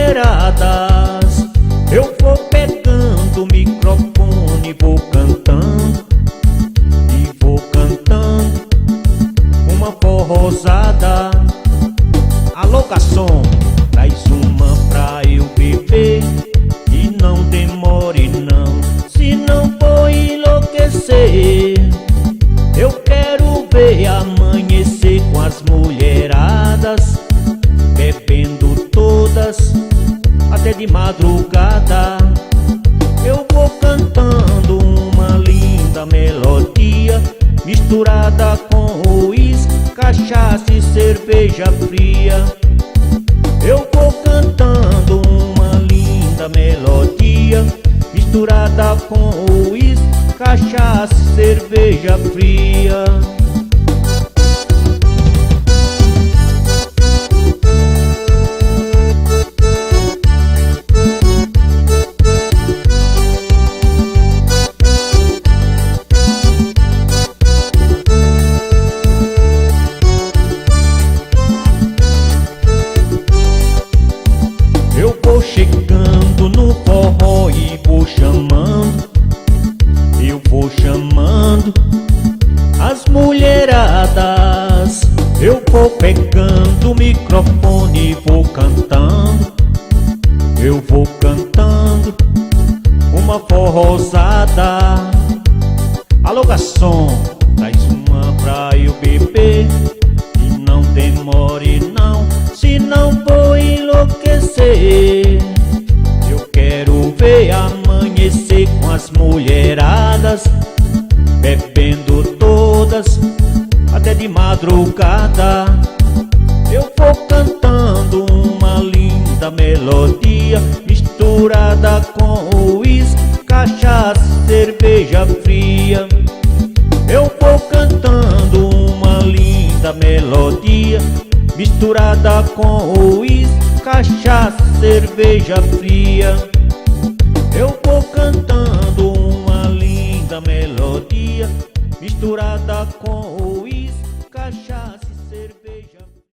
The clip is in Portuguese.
mulheradas. Eu vou pegando o microfone, vou cantando e vou cantando uma forrosada. Alô, garçom, traz uma pra eu beber e não demore não, se não for enlouquecer. Eu quero ver amanhecer com as mulheradas, bebendo todas até de madrugada. Eu vou cantando uma linda melodia, misturada com uísque, cachaça e cerveja fria. Eu vou cantando uma linda melodia, misturada com uísque, cachaça e cerveja fria. Eu vou chegando no forró e vou chamando, eu vou chamando as mulheradas. Eu vou pegando o microfone e vou cantando, eu vou cantando uma forrosada. Alô, garçom, traz uma pra eu beber e não demore não, se não for enlouquecer. Eu quero ver amanhecer com as mulheradas, bebendo todas até de madrugada. Eu vou cantando uma linda melodia, misturada com uísque, cachaça, cerveja fria. Eu vou cantando uma linda melodia, misturada com uísque, cachaça, cerveja fria. Eu vou cantando uma linda melodia, misturada com